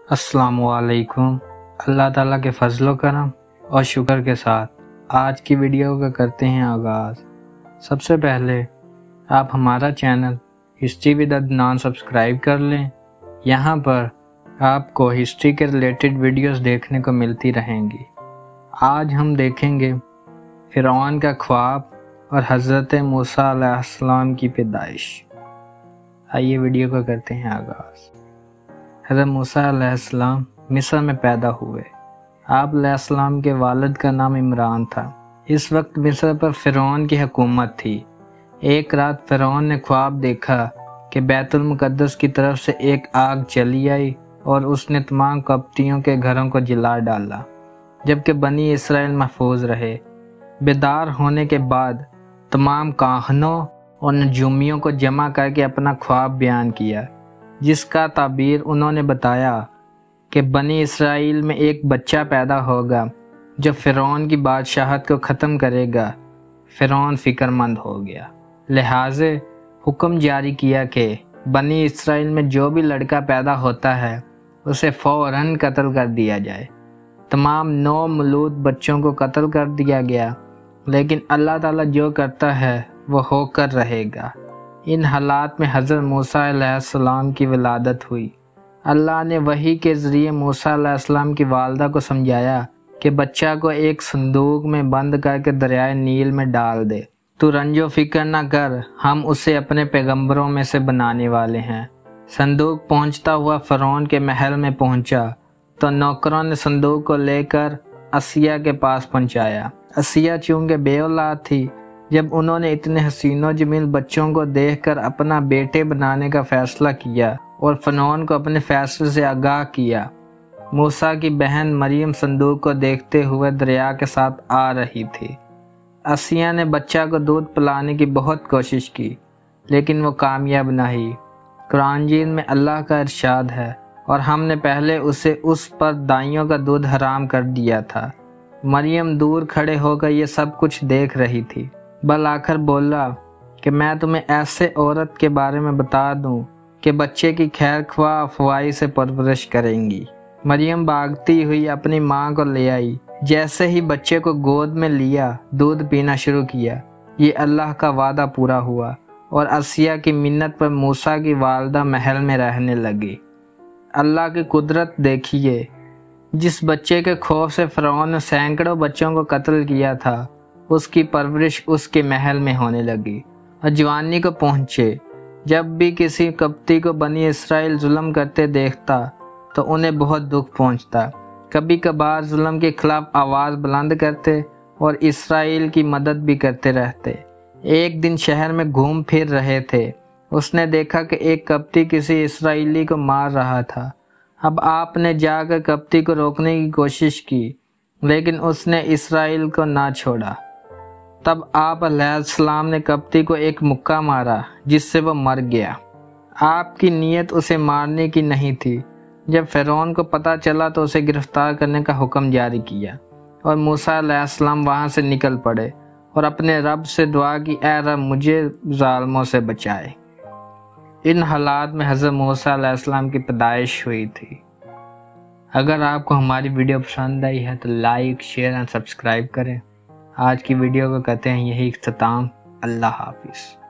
अस्सलामु अलैकुम। अल्लाह ताला के फजलो करम और शुक्र के साथ आज की वीडियो का करते हैं आगाज़। सबसे पहले आप हमारा channel history with Adnan subscribe कर लें। यहाँ पर आपको हिस्ट्री के रिलेटेड वीडियोस देखने को मिलती रहेंगी। आज हम देखेंगे फ़िरौन का ख्वाब और हज़रत मूसा अलैहिस्सलाम की पैदाइश। आइए वीडियो को करते हैं आगाज़। हज़रत मूसा अलैहिस्सलाम मिस्र में पैदा हुए। आप अलैहिस्सलाम के वालिद का नाम इमरान था। इस वक्त मिस्र पर फ़िरौन की हुकूमत थी। एक रात फ़िरौन ने ख्वाब देखा कि बैतुल मुक़द्दस की तरफ से एक आग चली आई और उसने तमाम कप्तियों के घरों को जला डाला, जबकि बनी इसराइल महफूज रहे। बेदार होने के बाद तमाम काहनों और नजूमियों को जमा करके अपना ख्वाब बयान किया, जिसका ताबीर उन्होंने बताया कि बनी इसराइल में एक बच्चा पैदा होगा जो फ़िरौन की बादशाहत को ख़त्म करेगा। फ़िरौन फ़िक्रमंद हो गया, लिहाजा हुक्म जारी किया कि बनी इसराइल में जो भी लड़का पैदा होता है उसे फ़ौरन कत्ल कर दिया जाए। तमाम 9 मौलूद बच्चों को कत्ल कर दिया गया, लेकिन अल्लाह ताला जो करता है वो होकर रहेगा। इन हालात में हज़रत मूसा अलैहिस्सलाम की विलादत हुई। अल्लाह ने वही के ज़रिए मूसा अलैहिस्सलाम की वालदा को समझाया कि बच्चा को एक संदूक में बंद करके दरियाए नील में डाल दे। तू रंजो फिक्र न कर, हम उसे अपने पैगंबरों में से बनाने वाले हैं। संदूक पहुंचता हुआ फ़िरौन के महल में पहुंचा तो नौकरों ने संदूक को लेकर आसिया के पास पहुंचाया। आसिया चूँकि बेऔलाद थी, जब उन्होंने इतने हसीनो जमील बच्चों को देखकर अपना बेटे बनाने का फ़ैसला किया और फ़िरौन को अपने फ़ैसले से आगाह किया। मूसा की बहन मरियम संदूक को देखते हुए दरिया के साथ आ रही थी। आसिया ने बच्चा को दूध पिलाने की बहुत कोशिश की, लेकिन वो कामयाब न हुई। कुरान मजीद में अल्लाह का इरशाद है, और हमने पहले उस पर दाइयों का दूध हराम कर दिया था। मरियम दूर खड़े होकर ये सब कुछ देख रही थी। बल आखिर बोला कि मैं तुम्हें ऐसे औरत के बारे में बता दूं कि बच्चे की खैर ख्वाह अफवाही से परवरिश करेंगी। मरियम भागती हुई अपनी माँ को ले आई। जैसे ही बच्चे को गोद में लिया, दूध पीना शुरू किया। ये अल्लाह का वादा पूरा हुआ और आसिया की मिन्नत पर मूसा की वालदा महल में रहने लगी। अल्लाह की कुदरत देखिए, जिस बच्चे के खौफ से फ़िरौन ने सैकड़ों बच्चों को कत्ल किया था, उसकी परवरिश उसके महल में होने लगी और जवानी को पहुँचे। जब भी किसी कप्ती को बनी इसराइल जुल्म करते देखता तो उन्हें बहुत दुख पहुँचता। कभी कभार जुल्म के खिलाफ आवाज़ बुलंद करते और इसराइल की मदद भी करते रहते। एक दिन शहर में घूम फिर रहे थे, उसने देखा कि एक कप्ती किसी इसराइली को मार रहा था। अब आपने जाकर कप्ती को रोकने की कोशिश की, लेकिन उसने इसराइल को ना छोड़ा। तब आप अलैहिस्सलाम ने कप्ती को एक मुक्का मारा, जिससे वो मर गया। आपकी नीयत उसे मारने की नहीं थी। जब फ़िरौन को पता चला तो उसे गिरफ्तार करने का हुक्म जारी किया और मूसा अलैहिस्सलाम वहाँ से निकल पड़े और अपने रब से दुआ की, ऐ रब मुझे ज़ालिमों से बचाए। इन हालात में हज़रत मूसा अलैहिस्सलाम की पैदाइश हुई थी। अगर आपको हमारी वीडियो पसंद आई है तो लाइक, शेयर एंड सब्सक्राइब करें। आज की वीडियो को कहते हैं यही इख्तिताम। अल्लाह हाफिज़।